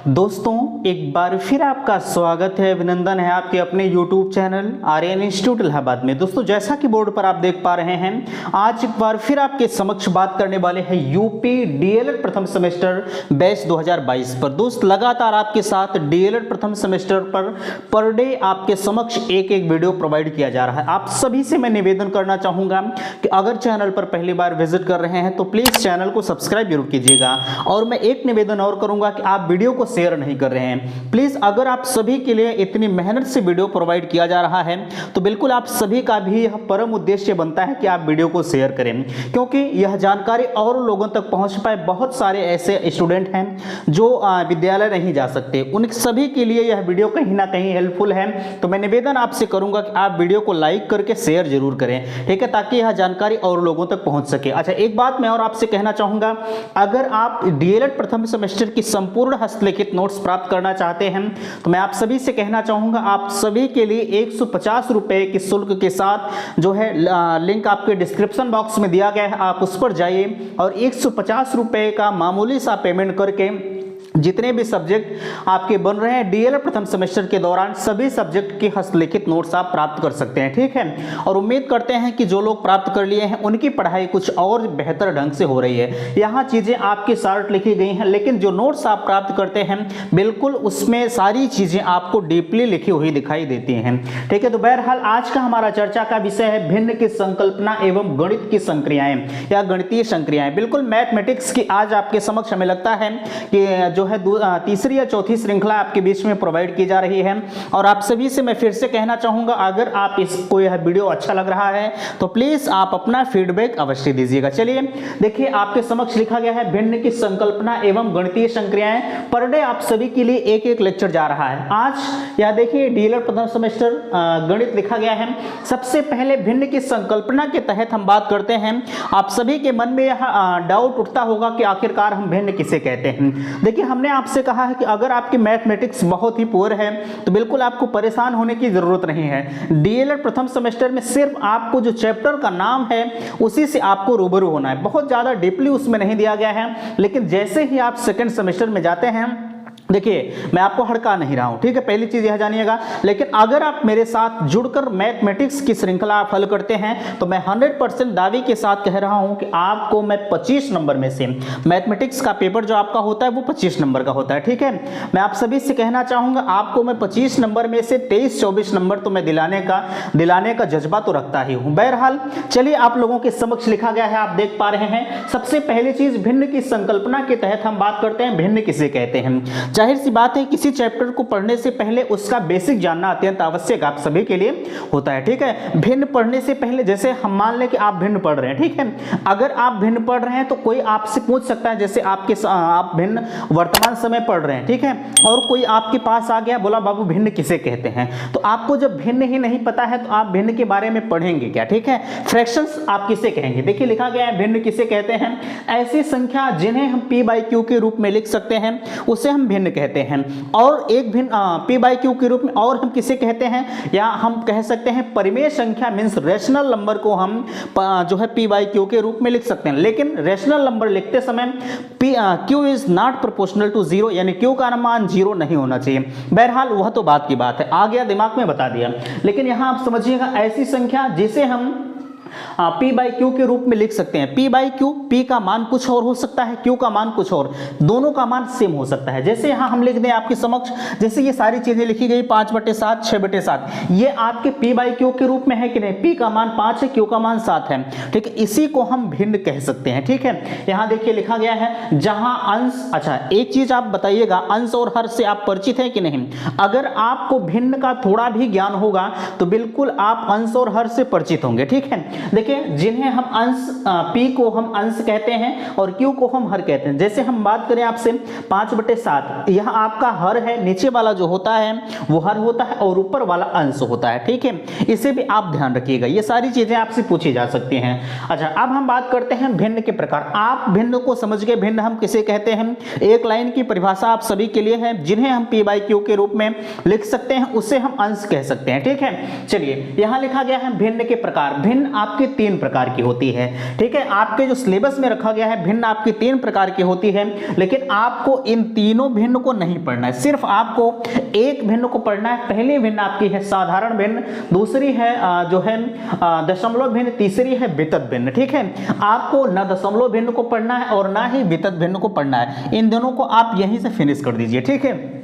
दोस्तों एक बार फिर आपका स्वागत है, अभिनंदन है आपके अपने YouTube channel Aryan Institute Allahabad में। दोस्तों जैसा कि बोर्ड पर आप देख पा रहे हैं, आज एक बार फिर आपके समक्ष बात करने वाले हैं यूपी डीएलएड प्रथम सेमेस्टर बैच 2022 पर। दोस्त लगातार आपके साथ डीएलएड प्रथम सेमेस्टर पर डे आपके समक्ष एक वीडियो प्रोवाइड किया जा रहा है। आप सभी से मैं निवेदन करना चाहूंगा कि अगर चैनल पर पहली बार विजिट कर रहे हैं तो प्लीज चैनल को सब्सक्राइब जरूर कीजिएगा। और मैं एक निवेदन और करूंगा कि आप वीडियो को शेयर नहीं कर रहे हैं प्लीज। अगर आप सभी के लिए इतनी मेहनत से वीडियो प्रोवाइड किया जा रहा है तो बिल्कुल आप सभी का भी यह परम उद्देश्य बनता है कि आप वीडियो को शेयर करें, क्योंकि यह जानकारी और लोगों तक पहुंच पाए। बहुत सारे ऐसे स्टूडेंट हैं जो विद्यालय नहीं जा सकते, उन सभी के लिए यह वीडियो कहीं ना कहीं हेल्पफुल है। तो मैं निवेदन आपसे करूंगा कि आप वीडियो को लाइक करके शेयर जरूर करें, ठीक है, ताकि यह जानकारी और लोगों तक पहुंच सके। अच्छा, एक बात मैं और आपसे कहना चाहूंगा, अगर आप डीएलएड प्रथम सेमेस्टर की संपूर्ण हस्तलिखित नोट्स प्राप्त करना चाहते हैं तो मैं आप सभी से कहना चाहूंगा, आप सभी के लिए 150 रुपए के शुल्क के साथ जो है लिंक आपके डिस्क्रिप्शन बॉक्स में दिया गया है, आप उस पर जाइए और 150 रुपए का मामूली सा पेमेंट करके जितने भी सब्जेक्ट आपके बन रहे हैं डीएलएड प्रथम सेमेस्टर के दौरान सभी सब्जेक्ट के हस्तलिखित नोट्स आप प्राप्त कर सकते हैं, ठीक है। और उम्मीद करते हैं कि जो लोग प्राप्त कर लिए हैं उनकी पढ़ाई कुछ और बेहतर ढंग से हो रही है। यहाँ चीजें आपकी शॉर्ट लिखी गई हैं, लेकिन जो नोट्स आप प्राप्त करते हैं बिल्कुल उसमें सारी चीजें आपको डीपली लिखी हुई दिखाई देती हैं, ठीक है। तो बहरहाल आज का हमारा चर्चा का विषय है भिन्न की संकल्पना एवं गणित की संक्रियाएं या गणितीय संक्रियाएं। बिल्कुल मैथमेटिक्स की आज आपके समक्ष हमें लगता है कि जो है तीसरी या चौथी श्रृंखला आपके बीच में प्रोवाइड की जा रही है। और आप सभी से मैं फिर से कहना चाहूंगा, अगर आप इसको यह वीडियो अच्छा लग रहा है तो प्लीज आप अपना फीडबैक अवश्य दीजिएगा। चलिए देखिए, आपके समक्ष लिखा गया है भिन्न की संकल्पना एवं गणितीय संक्रियाएं। पर डे आप सभी के लिए एक लेक्चर जा रहा है। आज यह देखिए डीएलएड प्रथम सेमेस्टर गणित लिखा गया है। सबसे पहले भिन्न की संकल्पना के तहत हम बात करते हैं। आप सभी के मन में यह डाउट उठता होगा कि आखिरकार हम भिन्न किसे कहते हैं। देखिए, हमने आपसे कहा है कि अगर आपकी मैथमेटिक्स बहुत ही पुअर है तो बिल्कुल आपको परेशान होने की जरूरत नहीं है। डीएलएड प्रथम सेमेस्टर में सिर्फ आपको जो चैप्टर का नाम है उसी से आपको रूबरू होना है। बहुत ज्यादा डीपली उसमें नहीं दिया गया है, लेकिन जैसे ही आप सेकंड सेमेस्टर में जाते हैं, देखिए मैं आपको हड़का नहीं रहा हूं, ठीक है, पहली चीज यह जानिएगा। लेकिन अगर आप मेरे साथ जुड़कर मैथमेटिक्स की श्रृंखला आप हल करते हैं तो मैं 100% दावे के साथ कह रहा हूं कि आपको मैं 25 नंबर में से, मैथमेटिक्स का पेपर जो आपका होता है वो 25 नंबर का होता है, ठीक है। मैं आप सभी से कहना चाहूंगा, आपको मैं 25 नंबर में से 23-24 नंबर तो मैं दिलाने का जज्बा तो रखता ही हूं। बहरहाल चलिए, आप लोगों के समक्ष लिखा गया है, आप देख पा रहे हैं। सबसे पहली चीज, भिन्न की संकल्पना के तहत हम बात करते हैं भिन्न किसे कहते हैं। जाहिर सी बात है, किसी चैप्टर को पढ़ने से पहले उसका बेसिक जानना अत्यंत आवश्यक आप सभी के लिए होता है, ठीक है। भिन्न पढ़ने से पहले, जैसे हम मान लें कि आप भिन्न पढ़ रहे हैं, ठीक है, अगर आप भिन्न पढ़ रहे हैं तो कोई आपसे पूछ सकता है, जैसे आप भिन्न वर्तमान समय पढ़ रहे हैं, ठीक है, और कोई आपके पास आ गया, बोला बाबू भिन्न किसे कहते हैं, तो आपको जब भिन्न ही नहीं पता है तो आप भिन्न के बारे में पढ़ेंगे क्या, ठीक है। फ्रैक्शंस आप किसे कहेंगे, देखिए लिखा गया है भिन्न किसे कहते हैं, ऐसी संख्या जिन्हें हम p/q के रूप में लिख सकते हैं उसे हम भिन्न कहते हैं। और एक भिन्न p/q के रूप में और हम किसे कहते हैं, या हम कह सकते हैं परिमेय संख्या मींस रेशनल नंबर को हम जो है p/q के रूप में लिख सकते हैं। लेकिन रेशनल नंबर लिखते समय q is not proportional to 0, यानी q का मान 0 नहीं होना चाहिए। बहरहाल वह तो बात की बात है, आ गया दिमाग में, बता दिया। लेकिन यहां आप समझिएगा, ऐसी संख्या जिसे हम p/q के रूप में लिख सकते हैं। p/q, p का मान कुछ और हो सकता है, q का मान कुछ और, दोनों का मान सेम हो सकता है। जैसे यहां हम लिख दें आपके समक्ष, जैसे ये सारी चीजें लिखी गई 5/7, 6/7, ये आपके p/q के रूप में है कि नहीं, p का मान 5 है, q का मान 7 है, ठीक है, इसी को हम भिन्न कह सकते हैं, ठीक है। यहां देखिए लिखा गया है, जहां अंश, अच्छा एक चीज आप बताइएगा, अंश और हर से आप परिचित हैं कि नहीं। अगर आपको भिन्न का थोड़ा भी ज्ञान होगा तो बिल्कुल आप अंश और हर से परिचित होंगे, ठीक है। देखिए, जिन्हें हम अंश, p को हम अंश कहते हैं और q को हम हर कहते हैं। जैसे हम बात करें आपसे 5/7, यह आपका हर है, नीचे वाला जो होता है वो हर होता है और ऊपर वाला अंश होता है, ठीक है, इसे भी आप ध्यान रखिएगा, ये सारी चीजें आपसे पूछी जा सकती हैं। अच्छा, अब हम बात करते हैं भिन्न के प्रकार। आप भिन्न को समझ गए, भिन्न हम किसे कहते हैं। एक लाइन की परिभाषा आप सभी के लिए है, जिन्हें हम p/q के रूप में लिख सकते हैं उसे हम अंश कह सकते हैं, ठीक है। चलिए, यहां लिखा गया है भिन्न के प्रकार। भिन्न आप आपकी 3 प्रकार की होती है। ठीक है, आपके जो सिलेबस में रखा गया है भिन्न आपकी 3 प्रकार की होती है, लेकिन आपको इन तीनों भिन्न को नहीं पढ़ना है, सिर्फ आपको एक भिन्न को पढ़ना है। पहली भिन्न आपकी है साधारण भिन्न, दूसरी है जो है दशमलव भिन्न, तीसरी है वितत भिन्न। ठीक है, आपको न दशमलव भिन्न को पढ़ना है और ना ही वितत भिन्न को पढ़ना है, इन दोनों को आप यहीं से फिनिश कर दीजिए। ठीक है,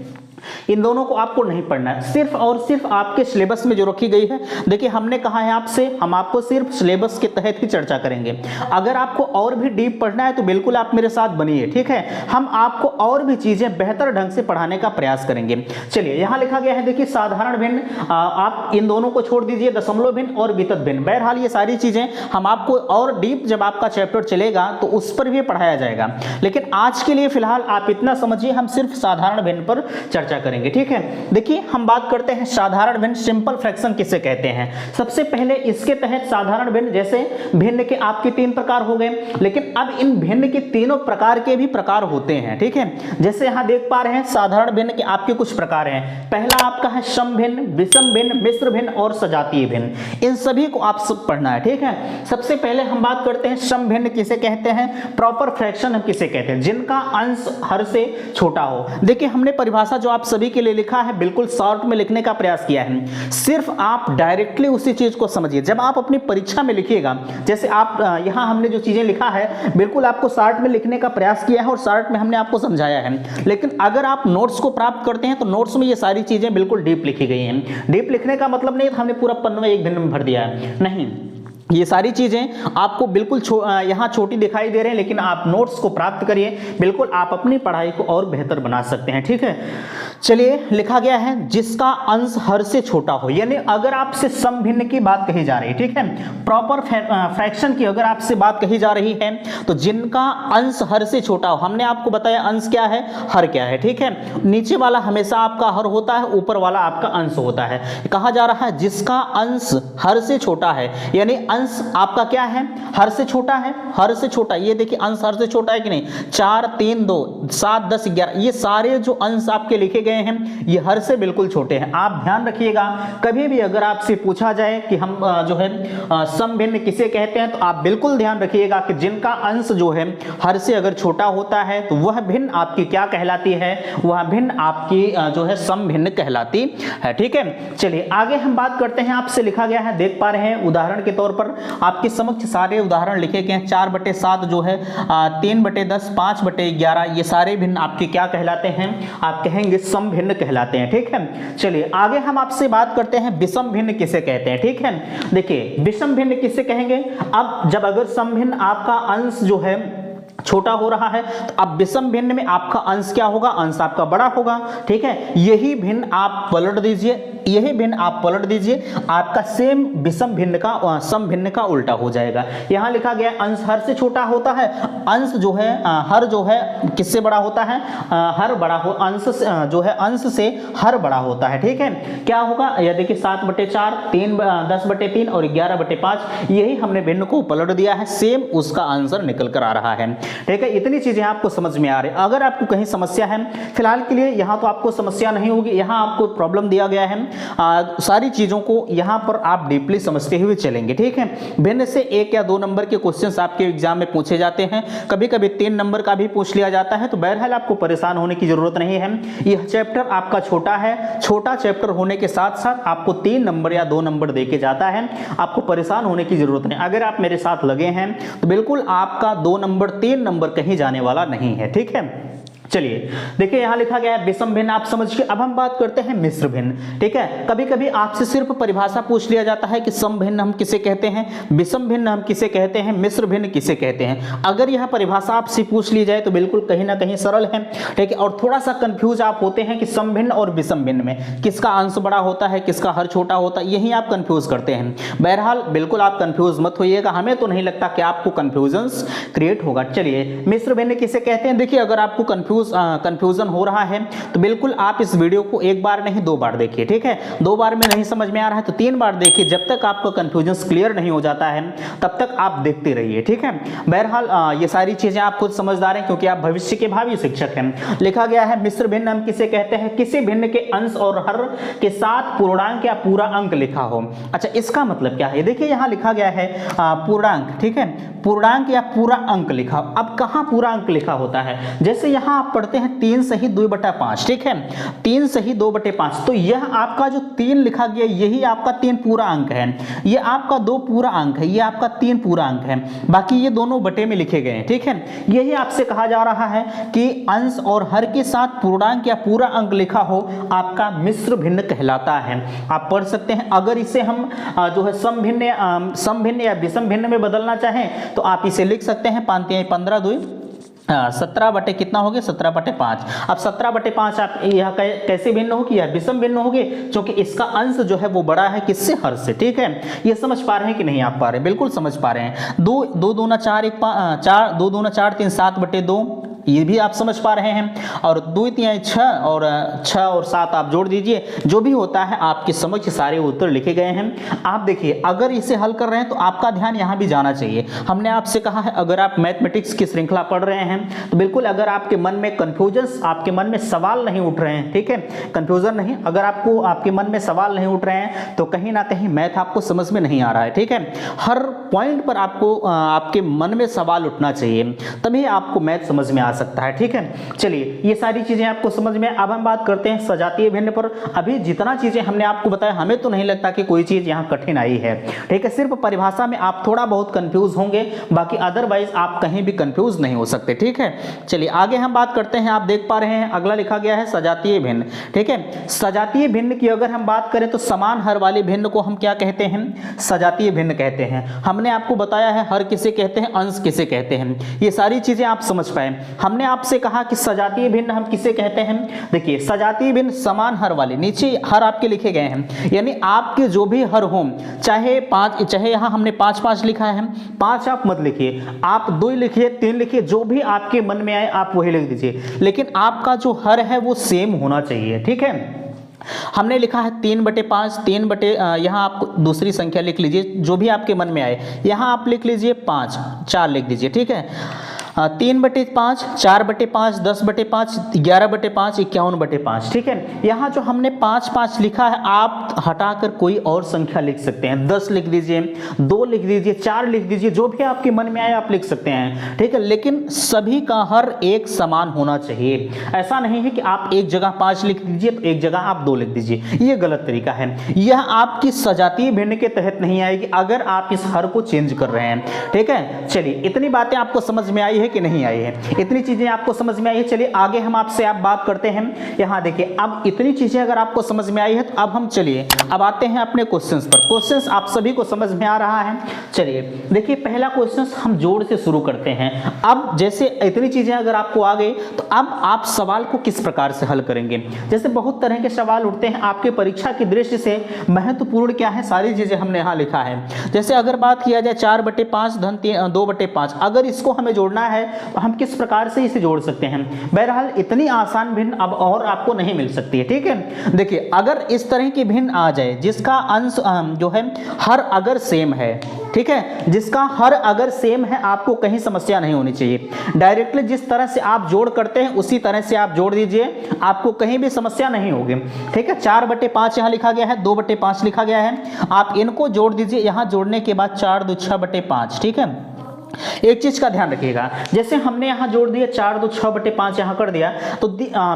इन दोनों को आपको नहीं पढ़ना है, सिर्फ और सिर्फ आपके सिलेबस में जो रखी गई है। देखिए हमने कहा है आपसे, हम आपको सिर्फ सिलेबस के तहत ही चर्चा करेंगे। अगर आपको और भी डीप पढ़ना है तो बिल्कुल आप मेरे साथ बनिए। ठीक है, हम आपको और भी चीजें बेहतर ढंग से पढ़ाने का प्रयास करेंगे। चलिए यहां लिखा गया है, देखिए साधारण भिन्न, आप इन दोनों को छोड़ दीजिए, दशमलव भिन्न और वितत भिन्न। बहरहाल ये सारी चीजें हम आपको और डीप जब आपका चैप्टर चलेगा तो उस पर भी पढ़ाया जाएगा, लेकिन आज के लिए फिलहाल आप इतना समझिए, हम सिर्फ साधारण भिन्न पर चर्चा करेंगे। ठीक है, देखिए हम बात करते हैं साधारण भिन्न, सिंपल फ्रैक्शन किसे कहते हैं। सबसे पहले इसके तहत साधारण भिन्न, जैसे भिन्न के आपके 3 प्रकार हो गए, लेकिन अब इन भिन्न के तीनों प्रकार के भी प्रकार होते हैं। ठीक है, जैसे यहां देख पा रहे हैं साधारण भिन्न के आपके कुछ प्रकार हैं। पहला आपका है सम भिन्न, विषम भिन्न, मिश्र भिन्न और सजातीय भिन्न। इन सभी को आप सब पढ़ना है। ठीक है, सबसे पहले हम बात करते हैं सम भिन्न किसे कहते हैं, प्रॉपर फ्रैक्शन हम किसे कहते हैं, जिनका अंश हर से छोटा हो। देखिए हमने परिभाषा जो आप सभी के लिए लिखा है बिल्कुल शॉर्ट में लिखने का प्रयास किया है, सिर्फ आप डायरेक्टली उसी चीज को समझिए। जब आप अपनी परीक्षा में लिखिएगा, जैसे आप यहां हमने जो चीजें लिखा है बिल्कुल आपको शॉर्ट में लिखने का प्रयास किया है और शॉर्ट में हमने आपको समझाया है, लेकिन अगर आप नोट्स को प्राप्त करते हैं तो नोट्स में ये सारी चीजें बिल्कुल डीप लिखी गई हैं। डीप लिखने का मतलब नहीं हमने पूरा पन्ना एक भिन्न में भर दिया है, नहीं, ये सारी चीजें आपको बिल्कुल यहाँ छोटी दिखाई दे रहे हैं, लेकिन आप नोट्स को प्राप्त करिए, बिल्कुल आप अपनी पढ़ाई को और बेहतर बना सकते हैं। ठीक है, चलिए लिखा गया है जिसका अंश हर से छोटा हो, यानी अगर आपसे सम भिन्न की बात कही जा रही है, ठीक है, प्रॉपर फ्रैक्शन की अगर आपसे बात कही जा रही है तो जिनका अंश हर से छोटा हो। हमने आपको बताया अंश क्या है, हर क्या है। ठीक है, नीचे वाला हमेशा आपका हर होता है, ऊपर वाला आपका अंश होता है। कहा जा रहा है जिसका अंश हर से छोटा है, यानी अंश आपका क्या है, हर से छोटा है, हर से छोटा। ये देखिए अंश हर से छोटा है कि नहीं, 4 3 2 7 10 11, ये सारे जो अंश आपके लिखे गए हैं ये हर से बिल्कुल छोटे हैं। आप ध्यान रखिएगा, कभी भी अगर आपसे पूछा जाए कि हम जो है सम भिन्न किसे कहते हैं, तो आप बिल्कुल ध्यान रखिएगा कि जिनका अंश जो है हर से अगर छोटा होता है तो वह भिन्न आपकी क्या कहलाती है, वह भिन्न आपकी जो है सम भिन्न कहलाती है। ठीक है, चलिए आगे हम बात करते हैं। आपसे लिखा गया है, देख पा रहे हैं उदाहरण के तौर पर आपके समक्ष सारे उदाहरण लिखे गए हैं। 4/7 जो है 3/10 5/11, ये सारे भिन्न आपके क्या कहलाते हैं, आप कहेंगे सम भिन्न कहलाते हैं। ठीक है, चलिए आगे हम आपसे बात करते हैं विषम भिन्न किसे कहते हैं। ठीक है, देखिए विषम भिन्न किसे कहेंगे, अब जब अगर सम भिन्न आपका अंश जो है छोटा हो रहा है तो अब विषम भिन्न में आपका अंश क्या होगा, अंश आपका बड़ा होगा। ठीक है, यही भिन्न आप पलट दीजिए, यही भिन्न आप पलट दीजिए, आपका सेम विषम भिन्न का सम भिन्न का उल्टा हो जाएगा। यहां लिखा गया अंश हर से छोटा होता है, अंश जो है हर जो है किससे बड़ा होता है, हर बड़ा हो, अंश जो है अंश से हर बड़ा होता है। ठीक है, क्या होगा, यह देखिए 7/4 10/3 और 11/5, यही हमने भिन्न को पलट दिया है, सेम उसका आंसर निकल कर आ रहा है। ठीक है, इतनी चीजें आपको समझ में आ रही है। अगर आपको कहीं समस्या है, फिलहाल के लिए यहां तो आपको समस्या नहीं होगी, यहां आपको प्रॉब्लम दिया गया है, सारी चीजों को यहां पर आप डीपली समझते हुए चलेंगे। ठीक है, भिन्न से 1 या 2 नंबर के क्वेश्चंस आपके एग्जाम में पूछे जाते हैं, कभी कभी 3 नंबर का भी पूछ लिया जाता है, तो बहरहाल आपको परेशान होने की जरूरत नहीं है। यह चैप्टर आपका छोटा है, छोटा चैप्टर होने के साथ साथ आपको 3 नंबर या 2 नंबर देके जाता है, आपको परेशान होने की जरूरत नहीं। अगर आप मेरे साथ लगे हैं तो बिल्कुल आपका 2 नंबर 3 नंबर कहीं जाने वाला नहीं है। ठीक है, चलिए देखिए यहां लिखा गया है विषम भिन्न, आप समझिए। अब हम बात करते हैं मिश्र भिन्न। ठीक है, कभी कभी आपसे सिर्फ परिभाषा पूछ लिया जाता है कि सम भिन्न हम किसे कहते हैं, विषम भिन्न हम किसे कहते हैं, मिश्र भिन्न किसे कहते हैं। अगर यह परिभाषा आपसे पूछ ली जाए तो बिल्कुल कहीं ना कहीं सरल है। ठीक है, और थोड़ा सा कंफ्यूज आप होते हैं कि सम भिन्न और विषम भिन्न में किसका अंश बड़ा होता है, किसका हर छोटा होता है, यही आप कंफ्यूज करते हैं। बहरहाल बिल्कुल आप कंफ्यूज मत होइएगा, हमें तो नहीं लगता कि आपको कंफ्यूजन क्रिएट होगा। चलिए मिश्र भिन्न किसे कहते हैं, देखिए अगर आपको कंफ्यूज कंफ्यूजन हो रहा है तो बिल्कुल आप इस वीडियो को एक बार नहीं 2 बार देखिए, ठीक है। 2 बार में नहीं समझ में आ रहा है तो 3 बार देखिए, जब तक आपका कंफ्यूजन क्लियर नहीं हो जाता है तब तक आप देखते रहिए, ठीक है। बहरहाल ये सारी चीजें आप खुद समझदार हैं क्योंकि आप भविष्य के भावी शिक्षक हैं। लिखा गया है मिश्र भिन्न हम किसे कहते हैं, किसी भिन्न के अंश और हर के साथ पूर्णांक या पूरा अंक लिखा हो। अच्छा, इसका मतलब क्या है, देखिए यहां लिखा गया है पूर्णांक, ठीक है, पूर्णांक या पूरा अंक लिखा। अब कहां पूरा अंक लिखा होता है, जैसे यहां आप पढ़ते हैं 3 सही 2/5, ठीक है, 3 सही 2/5, तो यह आपका जो 3 लिखा गया यही आपका 3 पूरा अंक है, ये आपका 2 पूरा अंक है, ये आपका 3 पूरा अंक है, बाकी ये दोनों बटे में लिखे गए हैं, ठीक है। यही आपसे कहा जा रहा है कि अंश और हर के साथ पूर्णांक या पूरा अंक लिखा हो आपका मिश्र भिन्न कहलाता है। आप पढ़ सकते हैं, अगर इसे हम जो है समभिन्न या विषम भिन्न में बदलना चाहें तो आप इसे लिख सकते हैं 15 2 17 बटे कितना हो गया 17/5। अब 17/5 आप यह कैसे भिन्न होगी, यह विषम भिन्न होगी क्योंकि इसका अंश जो है वो बड़ा है किससे, हर से, ठीक है। ये समझ पा रहे हैं कि नहीं आप पा रहे हैं, बिल्कुल समझ पा रहे हैं। 2 दूना 4 2 दूना 4 3 7/2 ये भी आप समझ पा रहे हैं, और 2 3 6 और 6 और 7 आप जोड़ दीजिए, जो भी होता है आपके समझ सारे उत्तर लिखे गए हैं। आप देखिए अगर इसे हल कर रहे हैं तो आपका ध्यान यहाँ भी जाना चाहिए। हमने आपसे कहा है अगर आप मैथमेटिक्स की श्रृंखला पढ़ रहे हैं तो बिल्कुल अगर आपके मन में कंफ्यूजन, आपके मन में सवाल नहीं उठ रहे हैं, ठीक है, कंफ्यूजन नहीं, अगर आपके मन में सवाल नहीं उठ रहे हैं तो कहीं ना कहीं मैथ आपको समझ में नहीं आ रहा है, ठीक है। हर पॉइंट पर आपको आपके मन में सवाल उठना चाहिए, तभी आपको मैथ समझ में आ सकता है, ठीक है। चलिए ये सारी चीजें आपको समझ में। अब हम बात करते हैं सजातीय भिन्न पर। अभी जितना चीजें हमने आपको बताया हमें तो नहीं लगता कि कोई चीज यहाँ कठिन आई है, ठीक है। सिर्फ परिभाषा में आप थोड़ा बहुत कंफ्यूज होंगे, बाकी अदरवाइज आप कहीं भी कंफ्यूज नहीं हो सकते, ठीक है। चलिए आगे हम बात करते हैं। आप देख पा रहे हैं अगला लिखा गया है सजातीय भिन्न, ठीक है। सजातीय भिन्न की अगर हम बात करें तो समान हर वाले भिन्न को हम क्या कहते हैं, सजातीय भिन्न कहते हैं। हमने आपको बताया है हर किसे कहते हैं, अंश किसे कहते हैं, ये सारी चीजें आप समझ पाए। हमने आपसे कहा कि सजातीय भिन्न हम किसे कहते हैं, देखिए सजातीय भिन्न समान हर वाले, नीचे हर आपके लिखे गए हैं, यानी आपके जो भी हर हो, चाहे 5, चाहे यहां हमने 5 5 लिखा है, 5 आप मत लिखिए, आप 2 लिखिए, 3 लिखिए, जो भी आपके मन में आए आप वही लिख दीजिए, लेकिन आपका जो हर है वो सेम होना चाहिए, ठीक है। हमने लिखा है 3/5, 3 बटे यहाँ आप दूसरी संख्या लिख लीजिए जो भी आपके मन में आए, यहाँ आप लिख लीजिए 5, 4 लिख दीजिए, ठीक है। 3/5, 4/5, 10/5, 11/5, 51/5, ठीक है। यहाँ जो हमने 5 5 लिखा है आप हटाकर कोई और संख्या लिख सकते हैं, 10 लिख दीजिए, 2 लिख दीजिए, 4 लिख दीजिए, जो भी आपके मन में आए आप लिख सकते हैं, ठीक है। लेकिन सभी का हर एक समान होना चाहिए। ऐसा नहीं है कि आप एक जगह 5 लिख दीजिए तो एक जगह आप 2 लिख दीजिए, ये गलत तरीका है। यह आपकी सजातीय भिन्न के तहत नहीं आएगी अगर आप इस हर को चेंज कर रहे हैं, ठीक है। चलिए इतनी बातें आपको समझ में आई है कि नहीं आई है, इतनी चीजें आपको समझ में आई है। चलिए आगे हम आपसे आप बात करते हैं। यहां देखिए अब इतनी चीजें अगर आपको समझ में आई है तो अब हम चलिए अब आते हैं अपने क्वेश्चंस पर। क्वेश्चंस आप सभी को समझ में आ रहा है। चलिए देखिए पहला क्वेश्चन हम जोड़ से शुरू करते हैं। अब जैसे इतनी चीजें अगर आपको आ गई तो अब आप सवाल को किस प्रकार से हल करेंगे। जैसे बहुत तरह के सवाल उठते हैं आपके परीक्षा की दृष्टि से महत्वपूर्ण क्या है, सारी चीजें हमने यहां लिखा है। जैसे अगर बात किया जाए 4/5 धन 2/5, अगर इसको हमें जोड़ना है तो हम किस प्रकार से इसे जोड़ सकते हैं। बहरहाल इतनी आसान भिन्न अब और आपको नहीं मिल सकती है, ठीक है। देखिए अगर इस तरह की भिन्न आ जाए जिसका अंश जो है हर अगर सेम है, ठीक है, जिसका हर अगर सेम है आपको कहीं समस्या नहीं होनी चाहिए। डायरेक्टली जिस तरह से आप जोड़ करते हैं उसी तरह से आप जोड़ दीजिए, आपको कहीं भी समस्या नहीं होगी, ठीक है। 4/5 यहां लिखा गया है, 2/5 लिखा गया है, आप इनको जोड़ दीजिए। यहां जोड़ने के बाद 4 2 6/5, ठीक है। एक चीज का ध्यान रखिएगा, जैसे हमने यहां जोड़ दिया 4 2 6/5 यहां कर दिया तो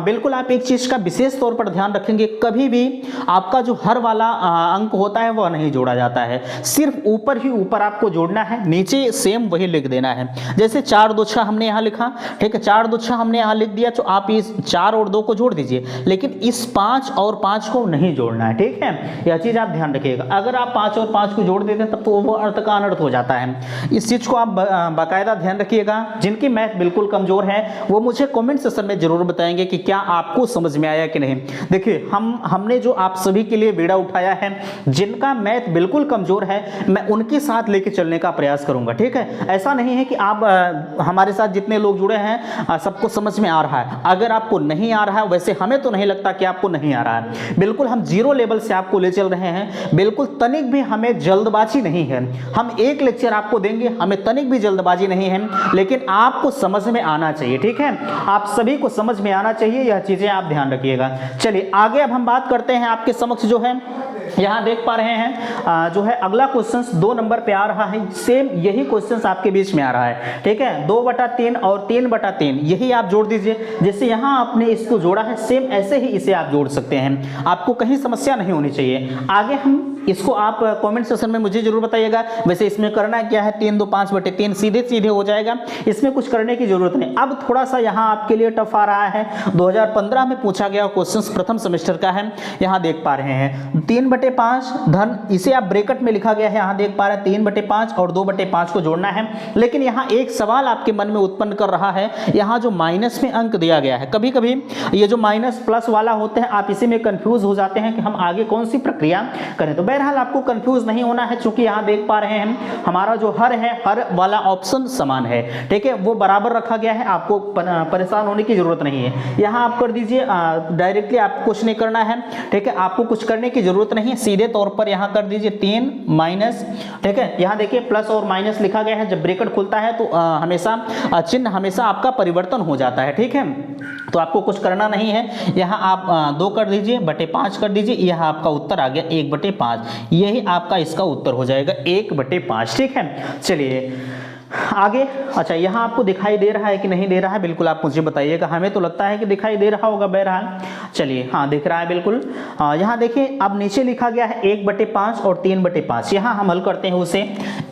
बिल्कुल आप एक चीज का विशेष तौर पर ध्यान रखेंगे, कभी भी आपका जो हर वाला अंक होता है वह नहीं जोड़ा जाता है, सिर्फ ऊपर ही ऊपर आपको जोड़ना है, नीचे सेम वही लिख देना है। जैसे 4 2 6 हमने यहां लिखा, ठीक है, 4 2 6 हमने यहां लिख दिया तो आप इस 4 और 2 को जोड़ दीजिए, लेकिन इस 5 और 5 को नहीं जोड़ना है, ठीक है। यह चीज आप ध्यान रखिएगा। अगर आप 5 और 5 को जोड़ देते हैं तब तो वो अर्थ का अनर्थ हो जाता है। इस चीज को आप बाकायदा ध्यान रखिएगा, जिनकी मैथ बिल्कुल कमजोर है वो मुझे कमेंट सेक्शन में जरूर बताएंगे कि क्या आपको समझ में आया कि नहीं। देखिए हमने जो आप सभी के लिए वीडियो उठाया है, जिनका मैथ बिल्कुल कमजोर है मैं उनके साथ लेके चलने का प्रयास करूंगा, ठीक है। ऐसा नहीं है कि आप हमारे साथ जितने लोग जुड़े हैं सबको समझ में आ रहा है। अगर आपको नहीं आ रहा है, वैसे हमें तो नहीं लगता कि आपको नहीं आ रहा है, बिल्कुल हम जीरो लेवल से आपको ले चल रहे हैं, बिल्कुल तनिक भी हमें जल्दबाजी नहीं है। हम एक लेक्चर आपको देंगे, हमें तनिक भी जल्दबाजी नहीं है, लेकिन आपको समझ में आना चाहिए, ठीक है। आप सभी को समझ में आना चाहिए, यह चीजें आप ध्यान रखिएगा। चलिए आगे अब हम बात करते हैं। आपके समक्ष जो है यहाँ देख पा रहे हैं जो है अगला क्वेश्चन 2 नंबर पे आ रहा है। सेम यही क्वेश्चन आपके बीच में आ रहा है, ठीक है। 2/3 और 3/3 यही आप जोड़ दीजिए। जैसे यहाँ आपने इसको जोड़ा है, सेम ऐसे ही इसे आप जोड़ सकते हैं, आपको कहीं समस्या नहीं होनी चाहिए। आगे हम इसको आप कमेंट सेक्शन में मुझे जरूर बताइएगा। वैसे इसमें करना क्या है, 3 2 5/3 सीधे सीधे हो जाएगा, इसमें कुछ करने की जरूरत नहीं। अब थोड़ा सा यहाँ आपके लिए टफ आ रहा है, 2015 में पूछा गया क्वेश्चन प्रथम सेमेस्टर का है। यहाँ देख पा रहे हैं 3/5 धन, इसे आप ब्रैकेट में लिखा गया है, यहाँ देख पा रहे हैं 3/5 और 2/5 को जोड़ना है। लेकिन यहाँ एक सवाल आपके मन में उत्पन्न कर रहा है, यहाँ जो माइनस में अंक दिया गया है, कभी कभी ये जो माइनस प्लस वाला होते हैं आप इसी में कंफ्यूज हो जाते हैं कि हम आगे कौन सी प्रक्रिया करें। तो बहरहाल आपको कंफ्यूज नहीं होना है, क्योंकि यहाँ देख पा रहे हैं हमारा जो हर है, हर वाला ऑप्शन समान है, ठीक है, वो बराबर रखा गया है, आपको परेशान होने की जरूरत नहीं है। यहाँ आप कर दीजिए, डायरेक्टली आपको कुछ नहीं करना है, ठीक है, आपको कुछ करने की जरूरत नहीं है, सीधे तौर पर यहाँ कर दीजिए 3 माइनस, ठीक है। यहाँ देखिए प्लस और माइनस लिखा गया है, जब ब्रैकेट खुलता है तो हमेशा चिन्ह हमेशा आपका परिवर्तन हो जाता है, ठीक है। तो आपको कुछ करना नहीं है, यहाँ आप 2 कर दीजिए, 5 कर दीजिए, यह आपका उत्तर आ गया 1/5, यही आपका इसका उत्तर हो जाएगा 1/5, ठीक है। चलिए आगे, अच्छा यहाँ आपको दिखाई दे रहा है कि नहीं दे रहा है, बिल्कुल आप मुझे बताइएगा। हमें तो लगता है कि दिखाई दे रहा होगा बहरहाल। चलिए हाँ दिख रहा है बिल्कुल। यहाँ देखिए अब नीचे लिखा गया है 1/5 और 3/5, यहाँ हम हल करते हैं उसे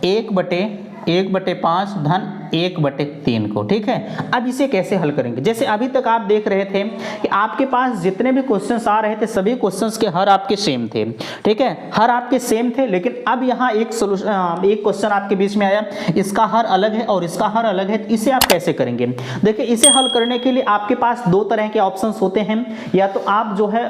1/5 धन 1/3 को, ठीक है। अब इसे कैसे हल करेंगे, जैसे अभी तक आप देख रहे थे कि आपके पास जितने भी क्वेश्चंस आ रहे थे सभी क्वेश्चंस के हर आपके सेम थे, ठीक है, हर आपके सेम थे। लेकिन अब यहाँ एक क्वेश्चन आपके बीच में आया, इसका हर अलग है और इसका हर अलग है, इसे आप कैसे करेंगे। देखिए इसे हल करने के लिए आपके पास 2 तरह के ऑप्शंस होते हैं, या तो आप जो है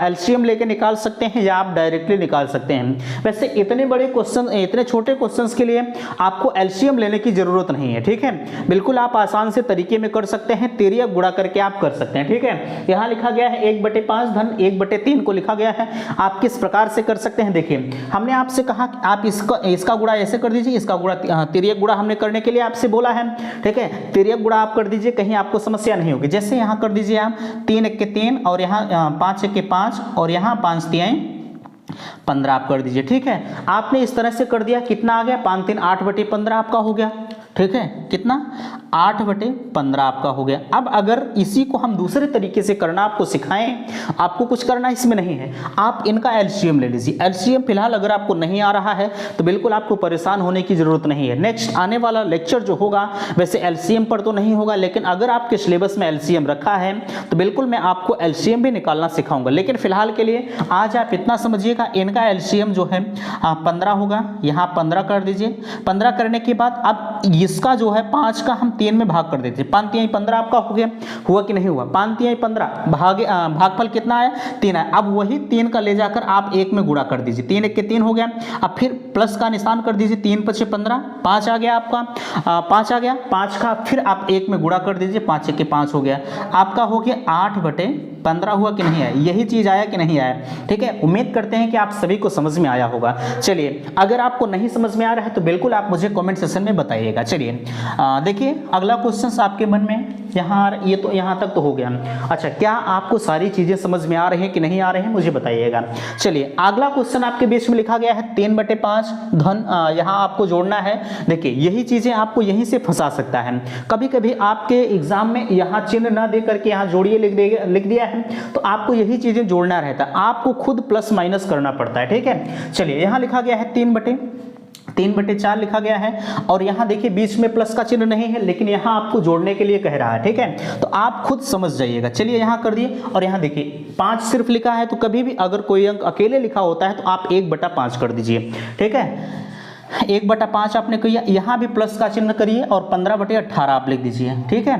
एलसीएम लेके निकाल सकते हैं या आप डायरेक्टली निकाल सकते हैं। वैसे इतने बड़े क्वेश्चन, इतने छोटे क्वेश्चंस के लिए आपको एलसीएम लेने की जरूरत नहीं है, ठीक है, बिल्कुल आप आसान से तरीके में कर सकते हैं, तिर्यक गुणा करके आप कर सकते हैं, ठीक है। यहाँ लिखा गया है 1/5 धन 1/3 को लिखा गया है, आप किस प्रकार से कर सकते हैं। देखिए हमने आपसे कहा कि आप इसका गुणा ऐसे कर दीजिए, इसका गुणा तिर्यक गुणा हमने करने के लिए आपसे बोला है, ठीक है, तिर्यक गुणा आप कर दीजिए, कहीं आपको समस्या नहीं होगी। जैसे यहाँ कर दीजिए आप 3 1 के 3 और यहाँ 5 1 के 5 और यहाँ 5 3 15 आप कर दीजिए, ठीक है। आपने इस तरह से कर दिया, कितना आ गया 5 3 8/15 आपका हो गया, ठीक है, कितना 8/15 आपका हो गया। अब अगर इसी को हम दूसरे तरीके से करना आपको सिखाएं, आपको कुछ करना इसमें नहीं है, आप इनका एलसीएम ले लीजिए। एलसीएम फिलहाल अगर आपको नहीं आ रहा है तो बिल्कुल आपको परेशान होने की जरूरत नहीं है। नेक्स्ट आने वाला लेक्चर जो होगा वैसे एलसीएम पर तो नहीं होगा, लेकिन अगर आपके सिलेबस में एलसीएम रखा है तो बिल्कुल मैं आपको एलसीएम भी निकालना सिखाऊंगा। लेकिन फिलहाल के लिए आज आप इतना समझिएगा, इनका एलसीएम जो है 15 होगा, यहाँ 15 कर दीजिए। 15 करने के बाद अब इसका जो है 5 का हम 3 में भाग कर देते हैं, 5 3 15 आपका हो गया, हुआ कि नहीं हुआ, 5 3 15 भागफल कितना आया 3 आया। अब वही 3 का ले जाकर आप 1 में गुणा कर दीजिए, 3 1 के 3 हो गया। अब फिर प्लस का निशान कर दीजिए, 3 5 15, 5 आ गया आपका, 5 आ गया, 5 का फिर आप 1 में गुणा कर दीजिए, 5 1 के 5 हो गया, आपका हो गया 8/15 हुआ कि नहीं आया, यही चीज आया कि नहीं आया, ठीक है। उम्मीद करते हैं कि आप सभी को समझ में आया होगा। चलिए अगर आपको नहीं समझ में आ रहा है तो बिल्कुल आप मुझे कमेंट सेक्शन में बताइएगा। चलिए देखिए अगला क्वेश्चन आपके मन में, यहाँ ये तो यहाँ तक तो हो गया। अच्छा क्या आपको सारी चीजें समझ में आ रही हैं कि नहीं आ रही हैं, मुझे बताइएगा। चलिए अगला क्वेश्चन आपके बीच में लिखा गया है 3/5 धन, यहाँ आपको जोड़ना है। देखिए यही चीजें आपको यहीं से फंसा सकता है। कभी कभी आपके एग्जाम में यहाँ चिन्ह ना दे करके यहाँ जोड़िए लिख दिया है, तो आपको यही चीजें जोड़ना रहता है, आपको खुद प्लस माइनस करना पड़ता है, ठीक है। चलिए यहाँ लिखा गया है 3/4 लिखा गया है, और यहाँ देखिए बीच में प्लस का चिन्ह नहीं है, लेकिन यहाँ आपको जोड़ने के लिए कह रहा है, ठीक है, तो आप खुद समझ जाइएगा। चलिए यहाँ कर दिए, और यहाँ देखिए 5 सिर्फ लिखा है, तो कभी भी अगर कोई अंक अकेले लिखा होता है तो आप 1/5 कर दीजिए, ठीक है। 1/5 आपने किया, यहाँ भी प्लस का चिन्ह करिए और 15/18 आप लिख दीजिए। ठीक है,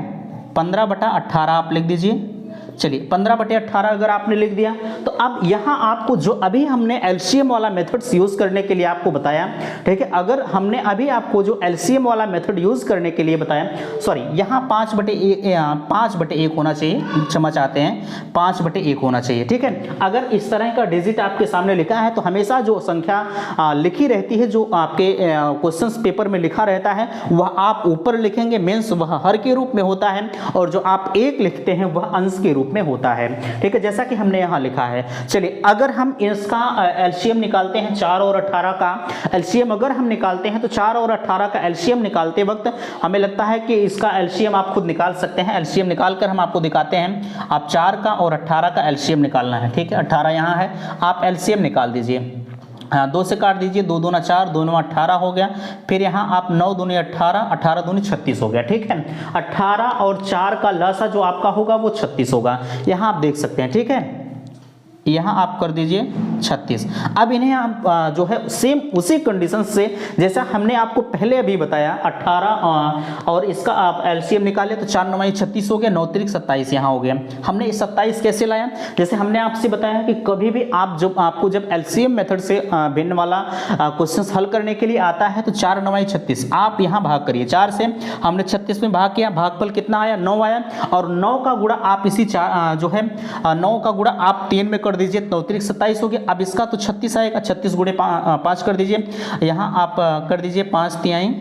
15/18 आप लिख दीजिए। चलिए 15/18 अगर आपने लिख दिया तो अब यहाँ आपको जो अभी हमने एलसीएम वाला मेथड्स यूज करने के लिए आपको बताया, ठीक है, अगर हमने अभी आपको जो एलसीएम वाला मेथड यूज करने के लिए बताया, सॉरी यहाँ 5/1 होना चाहिए, क्षमा चाहते हैं 5/1 होना चाहिए। ठीक है, अगर इस तरह का डिजिट आपके सामने लिखा है तो हमेशा जो संख्या लिखी रहती है, जो आपके क्वेश्चंस पेपर में लिखा रहता है, वह आप ऊपर लिखेंगे, मीन्स वह हर के रूप में होता है, और जो आप 1 लिखते हैं वह अंश के रूप में होता है। ठीक है, जैसा कि हमने यहां लिखा है। चलिए अगर हम इसका एलसीएम निकालते हैं, 4 और 18 का एलसीएम अगर हम निकालते हैं तो 4 और 18 का एलसीएम निकालते वक्त हमें लगता है कि इसका एलसीएम आप खुद निकाल सकते हैं। एलसीएम निकालकर हम आपको दिखाते हैं। आप 4 का और 18 का एलसीएम निकालना है। ठीक है, 18 यहां है, आप एलसीएम निकाल दीजिए। हाँ, 2 से काट दीजिए, 2 दूना 4, 2 9 18 हो गया। फिर यहाँ आप 9 दूनी 18, 18 दूनी 36 हो गया। ठीक है, 18 और 4 का लसा जो आपका होगा वो 36 होगा, यहाँ आप देख सकते हैं। ठीक है, यहाँ आप कर दीजिए 36। अब इन्हें आप जो है सेम उसी कंडीशन से जैसा हमने आपको पहले अभी बताया, 18 और इसका आप एलसीएम निकाले तो 4 9 36 हो गया, 9 3 27 यहाँ हो गया। हमने इस 27 कैसे लाया, जैसे हमने आपसे बताया कि कभी भी आप आपको जब एलसीएम मेथड से भिन्न वाला क्वेश्चन हल करने के लिए आता है तो 4 9 36 आप यहाँ भाग करिए। 4 से हमने 36 में भाग किया, भागफल कितना आया, 9 आया, और 9 का गुणा आप इसी 4 जो है 9 का गुणा आप 3 में कर दीजिए, 9 3 27 हो गया। अब इसका तो 36 आएगा, 36 गुणे 5 कर दीजिए, यहाँ आप कर दीजिए 5 तिहाई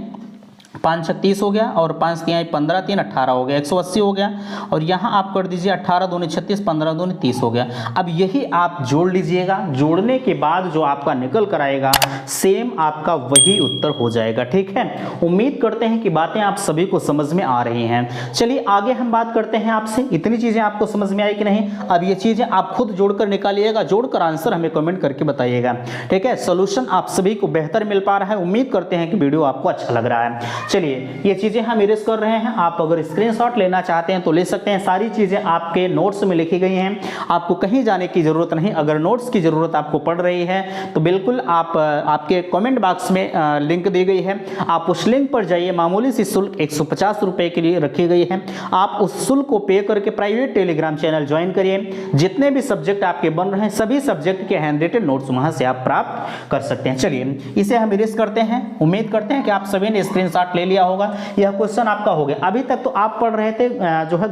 5 36 हो गया, और 5 तिहाई 15 3 18 हो गया, 180 हो गया। और यहाँ आप कर दीजिए 18 दूनी 36, 15 दूनी 30 हो गया। अब यही आप जोड़ लीजिएगा, जोड़ने के बाद जो आपका निकल कर आएगा सेम आपका वही उत्तर हो जाएगा। ठीक है, उम्मीद करते हैं कि बातें आप सभी को समझ में आ रही हैं। चलिए आगे हम बात करते हैं आपसे, इतनी चीजें आपको समझ में आई कि नहीं। अब ये चीजें आप खुद जोड़कर निकालिएगा, जोड़कर आंसर हमें कमेंट करके बताइएगा। ठीक है, सोल्यूशन आप सभी को बेहतर मिल पा रहा है, उम्मीद करते हैं कि वीडियो आपको अच्छा लग रहा है। चलिए ये चीजें हम इरेज कर रहे हैं, आप अगर स्क्रीनशॉट लेना चाहते हैं तो ले सकते हैं। सारी चीजें आपके नोट्स में लिखी गई हैं, आपको कहीं जाने की जरूरत नहीं। अगर नोट्स की जरूरत आपको पड़ रही है तो बिल्कुल आप आपके कमेंट बॉक्स में लिंक दी गई है, आप उस लिंक पर जाइए। मामूली सी शुल्क 150 रुपए के लिए रखी गई है, आप उस शुल्क को पे करके प्राइवेट टेलीग्राम चैनल ज्वाइन करिए। जितने भी सब्जेक्ट आपके बन रहे हैं सभी सब्जेक्ट के हैंड रिटन नोट्स वहां से आप प्राप्त कर सकते हैं। चलिए इसे हम इरेज करते हैं। उम्मीद करते हैं कि आप सभी ने स्क्रीनशॉट ले लिया होगा, यह क्वेश्चन आपका हो गया। अभी तक तो आप पढ़ रहे थे जो है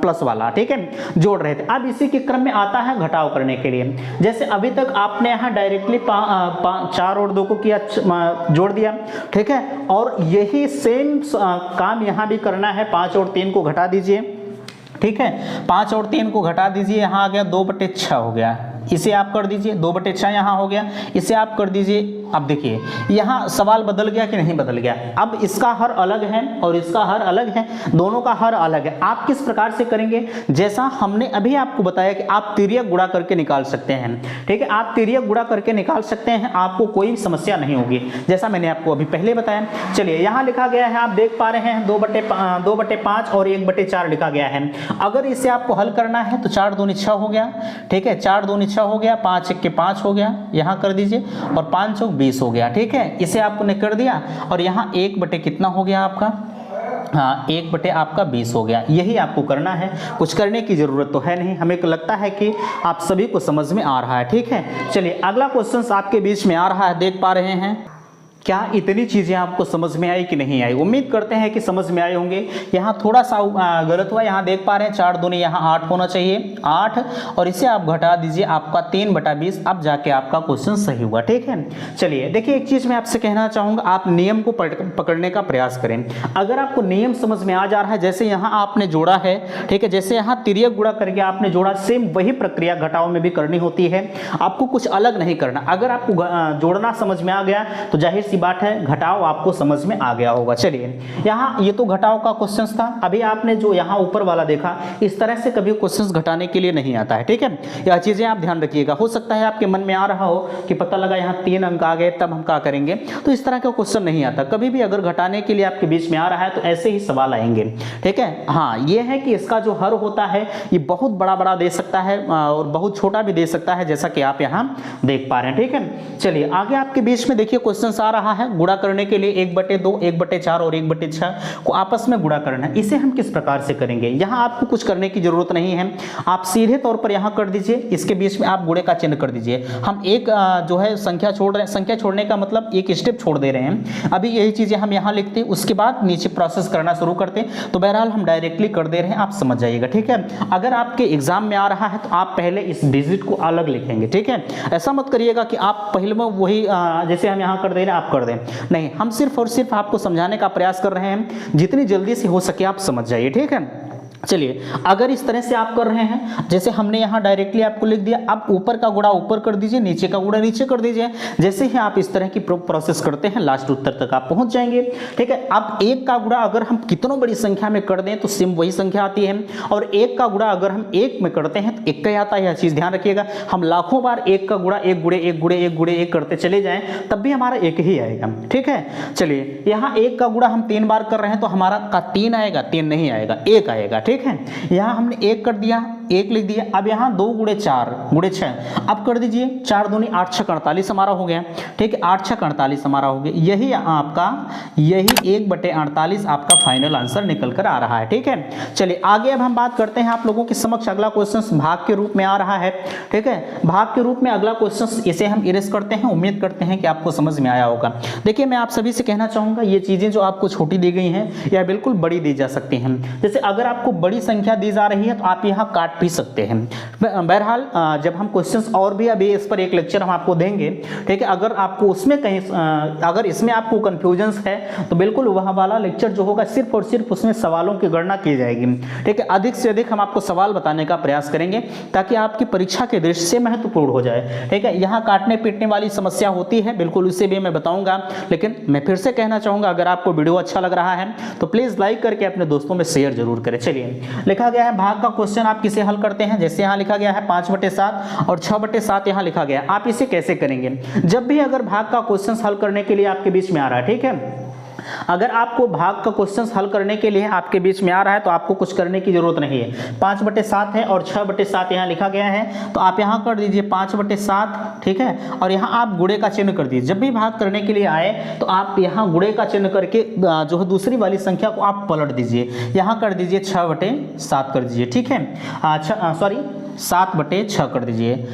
प्लस वाला, ठीक है, जोड़ रहे थे। अब इसी के क्रम में आता है घटाव करने के लिए। जैसे अभी तक आपने यहाँ डायरेक्टली 4 और 2 को किया, जोड़ दिया, ठीक है, और यही सेम काम यहाँ भी करना है। 5 और 3 को घटा दीजिए, ठीक है, 5 और 3 को घटा दीजिए, यहाँ आ गया 2/6 हो गया। इसे आप कर दीजिए 2/6 यहाँ हो गया, इसे आप कर दीजिए। अब देखिए यहाँ सवाल बदल गया कि नहीं बदल गया। अब इसका हर अलग है और इसका हर अलग है, दोनों का हर अलग है। आप किस प्रकार से करेंगे, जैसा हमने अभी आपको बताया कि आप तिर्यक गुणा करके निकाल सकते हैं। ठीक है, आप तिर्यक गुणा करके निकाल सकते हैं, आपको कोई समस्या नहीं होगी, जैसा मैंने आपको अभी पहले बताया। चलिए यहाँ लिखा गया है, आप देख पा रहे हैं 2/5 और 1/4 लिखा गया है। अगर इसे आपको हल करना है तो 4 दूनी 6 हो गया, ठीक है, 4 दूनी 6 हो गया, 5 1 के 5 हो गया, यहाँ कर दीजिए, और 5 चौक 20 हो गया। ठीक है, इसे आपने कर दिया, और यहाँ 1 कितना हो गया आपका, हाँ 1 आपका 20 हो गया। यही आपको करना है, कुछ करने की जरूरत तो है नहीं। हमें लगता है कि आप सभी को समझ में आ रहा है। ठीक है, चलिए अगला क्वेश्चन आपके बीच में आ रहा है, देख पा रहे हैं। क्या इतनी चीज़ें आपको समझ में आई कि नहीं आई? उम्मीद करते हैं कि समझ में आए होंगे। यहाँ थोड़ा सा गलत हुआ, यहाँ देख पा रहे हैं 4 दूनी यहाँ 8 होना चाहिए, 8, और इसे आप घटा दीजिए, आपका 3/20। अब जाके आपका क्वेश्चन सही हुआ। ठीक है, चलिए देखिए एक चीज़ मैं आपसे कहना चाहूँगा, आप नियम को पकड़ने का प्रयास करें। अगर आपको नियम समझ में आ जा रहा है, जैसे यहाँ आपने जोड़ा है, ठीक है, जैसे यहाँ तिर्यक गुणा करके आपने जोड़ा, सेम वही प्रक्रिया घटाव में भी करनी होती है, आपको कुछ अलग नहीं करना। अगर आपको जोड़ना समझ में आ गया तो जाहिर बात है घटाव आपको समझ में आ गया होगा। चलिए यहाँ ये तो घटाव का क्वेश्चन था। अभी आपने जो यहाँ ऊपर वाला देखा, इस तरह से कभी क्वेश्चंस घटाने के लिए नहीं आता है। ठीक है, यह चीजें आप ध्यान रखिएगा। हो सकता है आपके मन में आ रहा हो कि पता लगा यहाँ 3 अंक आ गए, तब हम क्या करेंगे, तो इस तरह का क्वेश्चन नहीं आता। कभी भी अगर घटाने के लिए आपके बीच में आ रहा है तो ऐसे ही सवाल आएंगे। ठीक है, हाँ ये है कि इसका जो हर होता है ये बहुत बड़ा दे सकता है और बहुत छोटा भी दे सकता है, जैसा कि आप यहाँ देख पा रहे हैं। ठीक है, चलिए आगे आपके बीच में देखिए क्वेश्चन आ रहा रहा है गुणा करने के लिए 1/2, 1/4 और 1/6 को आपस में गुणा करना है। इसे हम किस प्रकार से करेंगे, यहाँ आपको कुछ करने की जरूरत नहीं है, आप सीधे तौर पर यहाँ कर दीजिए, इसके बीच में आप गुणे का चिन्ह कर दीजिए। हम एक जो है संख्या छोड़ रहे हैं, संख्या छोड़ने का मतलब एक स्टेप छोड़ दे रहे हैं। अभी यही चीजें हम यहाँ लिखते हैं, उसके बाद नीचे प्रोसेस करना शुरू करते हैं। तो बहरहाल हम डायरेक्टली कर दे रहे हैं, आप समझ जाइएगा, ठीक है। अगर आपके एग्जाम में आ रहा है तो आप पहले इस डिजिट को अलग लिखेंगे, ठीक है। ऐसा मत करिएगा कि आप पहले में वही जैसे हम यहाँ कर दे रहे हैं आप कर दें, नहीं, हम सिर्फ और सिर्फ आपको समझाने का प्रयास कर रहे हैं। जितनी जल्दी से हो सके आप समझ जाइए, ठीक है। चलिए, अगर इस तरह से आप कर रहे हैं, जैसे हमने यहाँ डायरेक्टली आपको लिख दिया, अब ऊपर का गुणा ऊपर कर दीजिए, नीचे का गुणा नीचे कर दीजिए। जैसे ही आप इस तरह की प्रोसेस करते हैं लास्ट उत्तर तक आप पहुंच जाएंगे, ठीक है। अब एक का गुणा अगर हम कितनों बड़ी संख्या में कर दें तो सेम वही संख्या आती है, और एक का गुणा अगर हम एक में करते हैं तो एक का ही आता है। यह चीज ध्यान रखिएगा, हम लाखों बार एक का गुणा एक गुणे एक गुणे एक गुणे एक करते चले जाएं तब भी हमारा एक ही आएगा, ठीक है। चलिए, यहाँ एक का गुणा हम 3 बार कर रहे हैं तो हमारा का 3 आएगा, 3 नहीं आएगा, 1 आएगा, ठीक है। यहाँ हमने 1 कर दिया, 1 लिख दिया। अब यहाँ 2 गुणे 4 गुणे 6, अब कर दीजिए 4 दूनी 8 6 48 हमारा हो गया, ठीक है। 8 6 48 हमारा हो गया, यही आपका 1/48 आपका फाइनल आंसर निकल कर आ रहा है, ठीक है। चलिए आगे अब हम बात करते हैं आप लोगों के समक्ष अगला क्वेश्चन भाग के रूप में आ रहा है, ठीक है। भाग के रूप में अगला क्वेश्चन इसे हम इरेज करते हैं। उम्मीद करते हैं कि आपको समझ में आया होगा। देखिए, मैं आप सभी से कहना चाहूंगा, ये चीजें जो आपको छोटी दी गई हैं यह बिल्कुल बड़ी दी जा सकती हैं। जैसे अगर आपको बड़ी संख्या दी जा रही है तो आप यहाँ काट भी सकते हैं। बहरहाल जब हम क्वेश्चंस और भी अभी इस पर एक लेक्चर हम आपको देंगे, ठीक है। अगर आपको उसमें कहीं अगर इसमें आपको कंफ्यूजन्स है तो बिल्कुल वह वाला लेक्चर जो होगा सिर्फ और सिर्फ उसमें सवालों की गणना की जाएगी, ठीक है। अधिक से अधिक हम आपको सवाल बताने का प्रयास करेंगे ताकि आपकी परीक्षा के दृष्टि से महत्वपूर्ण हो जाए, ठीक है। यहाँ काटने पीटने वाली समस्या होती है, बिल्कुल उसे भी मैं बताऊंगा। लेकिन मैं फिर से कहना चाहूंगा, अगर आपको वीडियो अच्छा लग रहा है तो प्लीज लाइक करके अपने दोस्तों में शेयर जरूर करें। चलिए, लिखा गया है भाग का क्वेश्चन आप किसे हल करते हैं। जैसे यहाँ लिखा गया है 5/7 और 6/7 यहाँ लिखा गया है। आप इसे कैसे करेंगे, जब भी अगर भाग का क्वेश्चन हल करने के लिए आपके बीच में आ रहा है, ठीक है। अगर आपको भाग का क्वेश्चन हल करने के लिए आपके बीच में आ रहा है तो आपको कुछ करने की जरूरत नहीं है। 5/7 है और 6/7 यहाँ लिखा गया है, तो आप यहाँ कर दीजिए 5/7, ठीक है। और यहाँ आप गुणे का चिन्ह कर दीजिए। जब भी भाग करने के लिए आए तो आप यहाँ गुणे का चिन्ह करके जो है दूसरी वाली संख्या को आप पलट दीजिए। यहाँ कर दीजिए 6/7 कर दीजिए, ठीक है। 7/6 कर दीजिए,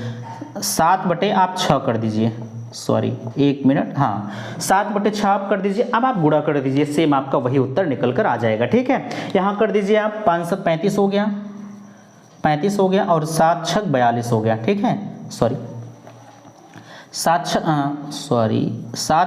7/6 कर दीजिए, सॉरी 1 मिनट, हाँ 7/6 आप कर दीजिए। अब आप गुणा कर दीजिए, सेम आपका वही उत्तर निकल कर आ जाएगा, ठीक है। यहाँ कर दीजिए आप 5 7 35 हो गया, 35 हो गया, और 7 6 42 हो गया, ठीक है। सॉरी 7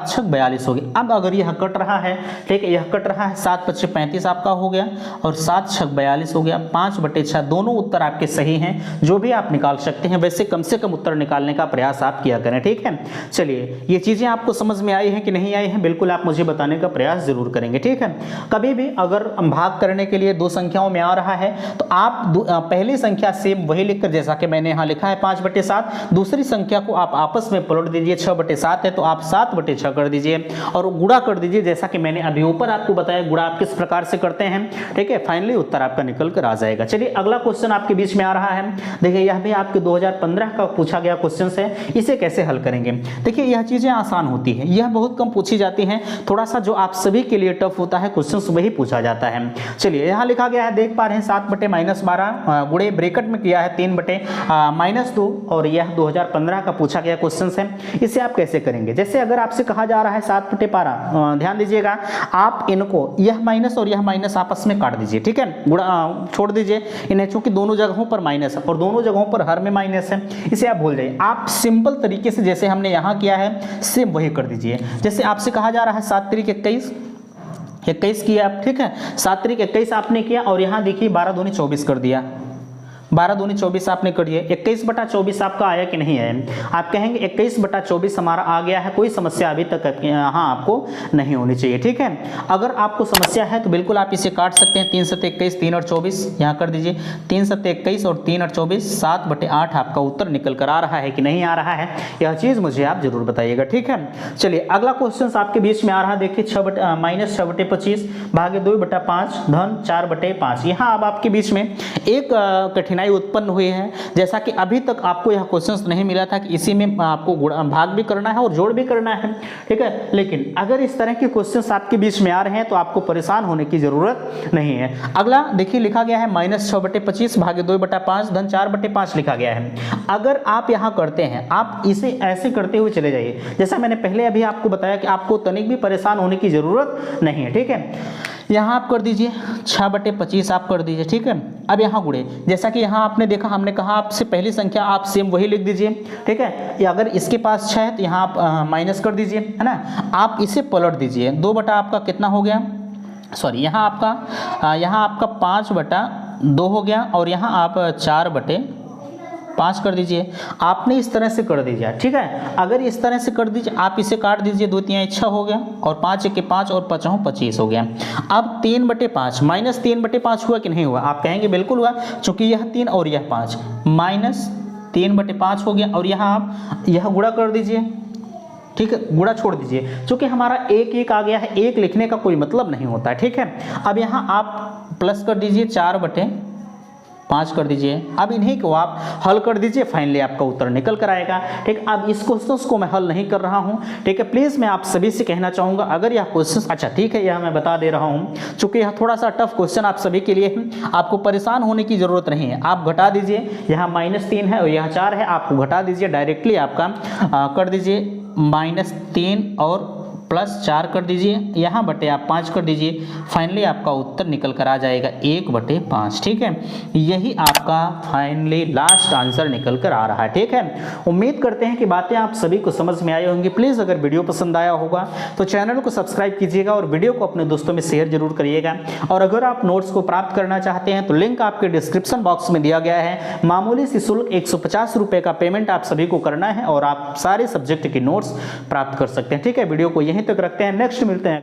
6 42 हो गया। अब अगर यह कट रहा है, ठीक है, यह कट रहा है, 7 5 35 आपका हो गया और 7 6 42 हो गया। 5/6 दोनों उत्तर आपके सही हैं, जो भी आप निकाल सकते हैं। वैसे कम से कम उत्तर निकालने का प्रयास आप किया करें, ठीक है। चलिए, ये चीज़ें आपको समझ में आई हैं कि नहीं आई हैं, बिल्कुल आप मुझे बताने का प्रयास जरूर करेंगे, ठीक है। कभी भी अगर भाग करने के लिए 2 संख्याओं में आ रहा है तो आप पहली संख्या सेम वही लिखकर, जैसा कि मैंने यहाँ लिखा है 5/7, दूसरी संख्या को आप आपस में पलट दीजिए। 6/7 है तो आप 7/6 कर दीजिए और गुणा कर दीजिए, जैसा कि मैंने अभी ऊपर आपको बताया गुणा आप किस प्रकार से करते हैं, ठीक है। फाइनली उत्तर आपका निकल कर आ जाएगा। चलिए, अगला क्वेश्चन आपके बीच में आ रहा है। देखिए, यह भी आपके 2015 का पूछा गया क्वेश्चन है। इसे कैसे हल करेंगे। देखिए, यह चीजें आसान होती है, यह बहुत कम पूछी जाती हैं। थोड़ा सा जो आप सभी के लिए टफ होता है क्वेश्चन वही पूछा जाता है। चलिए, यहाँ लिखा गया है, देख पा रहे हैं 7/-12 गुणे ब्रैकेट में किया है 3/-2 और यह 2015 का पूछा गया क्वेश्चन है। इसे आप कैसे करेंगे। जैसे अगर आपसे कहा जा रहा है 7/12, ध्यान दीजिएगा, आप इनको यह माइनस और यह माइनस आपस में काट दीजिए, ठीक है। गुणा छोड़ दीजिए इन्हें, चूंकि दोनों जगहों पर माइनस है और दोनों जगहों पर हर में माइनस है, इसे आप भूल जाइए। आप सिंपल तरीके से जैसे हमने यहाँ किया है सेम वही कर दीजिए। जैसे आपसे कहा जा रहा है 7 3 21 किया आप, ठीक है। 7 3 21 आपने किया और यहाँ देखिए 12 दूनी 24 कर दिया, 12 दूनी 24 आपने कर दिया। 21/24 आपका आया कि नहीं आया। आप कहेंगे 21/24 हमारा आ गया है, कोई समस्या अभी तक यहाँ आपको नहीं होनी चाहिए, ठीक है। अगर आपको समस्या है तो बिल्कुल आप इसे काट सकते हैं। 3 7 21, 3 और 24 यहाँ कर दीजिए। 3 7 21 और 3 और 24, 7/8 आपका उत्तर निकल कर आ रहा है कि नहीं आ रहा है, यह चीज़ मुझे आप जरूर बताइएगा, ठीक है। चलिए, अगला क्वेश्चन आपके बीच में आ रहा है। देखिए, -6/25 भागे 2/5 धन 4/5। यहाँ अब आपके बीच में एक कठिनाई कठिनाई उत्पन्न हुई है, जैसा कि अभी तक आपको यह क्वेश्चंस नहीं मिला था कि इसी में आपको भाग भी करना है और जोड़ भी करना है, ठीक है। लेकिन अगर इस तरह के क्वेश्चंस आपके बीच में आ रहे हैं तो आपको परेशान होने की जरूरत नहीं है। अगला देखिए लिखा गया है -6/25 भागे 2/5 धन 4/5 लिखा गया है। अगर आप यहाँ करते हैं, आप इसे ऐसे करते हुए चले जाइए, जैसा मैंने पहले अभी आपको बताया कि आपको तनिक भी परेशान होने की जरूरत नहीं है, ठीक है। यहाँ आप कर दीजिए 6/25 आप कर दीजिए, ठीक है। अब यहाँ गुणे, जैसा कि यहाँ आपने देखा, हमने कहा आपसे पहली संख्या आप सेम वही लिख दीजिए, ठीक है। या अगर इसके पास 6 है तो यहाँ आप माइनस कर दीजिए, है ना। आप इसे पलट दीजिए, 2 बटा आपका कितना हो गया, सॉरी यहाँ आपका 5/2 हो गया और यहाँ आप 4/5 कर दीजिए। आपने इस तरह से कर दीजिए, ठीक है। अगर इस तरह से कर दीजिए, आप इसे काट दीजिए, 2 3 6 हो गया और 5 1 5 और 5 25 हो गया। अब 3/5 -3/5 हुआ कि नहीं हुआ, आप कहेंगे बिल्कुल हुआ, चूंकि यह 3 और यह 5 -3/5 हो गया। और यहाँ आप यह गुणा कर दीजिए, ठीक है, गुणा छोड़ दीजिए, चूंकि हमारा 1 1 आ गया है, 1 लिखने का कोई मतलब नहीं होता है, ठीक है। अब यहाँ आप प्लस कर दीजिए, 4/5 कर दीजिए। अब इन्हीं को आप हल कर दीजिए, फाइनली आपका उत्तर निकल कर आएगा, ठीक। अब इस क्वेश्चंस को मैं हल नहीं कर रहा हूं, ठीक है। प्लीज मैं आप सभी से कहना चाहूंगा, अगर यह क्वेश्चंस, अच्छा ठीक है, यह मैं बता दे रहा हूं, चूंकि यह थोड़ा सा टफ क्वेश्चन आप सभी के लिए है, आपको परेशान होने की जरूरत नहीं है। आप घटा दीजिए, यहाँ -3 है और यहाँ 4 है, आपको घटा दीजिए, डायरेक्टली आपका कर दीजिए -3 और +4 कर दीजिए, यहाँ बटे आप 5 कर दीजिए, फाइनली आपका उत्तर निकल कर आ जाएगा 1/5, ठीक है। यही आपका फाइनली लास्ट आंसर निकल कर आ रहा है, ठीक है। उम्मीद करते हैं कि बातें आप सभी को समझ में आई होंगी। प्लीज़ अगर वीडियो पसंद आया होगा तो चैनल को सब्सक्राइब कीजिएगा और वीडियो को अपने दोस्तों में शेयर जरूर करिएगा। और अगर आप नोट्स को प्राप्त करना चाहते हैं तो लिंक आपके डिस्क्रिप्शन बॉक्स में दिया गया है। मामूली सी शुल्क 150 रुपये का पेमेंट आप सभी को करना है और आप सारे सब्जेक्ट के नोट्स प्राप्त कर सकते हैं, ठीक है। वीडियो को यहीं तक रखते हैं, नेक्स्ट मिलते हैं।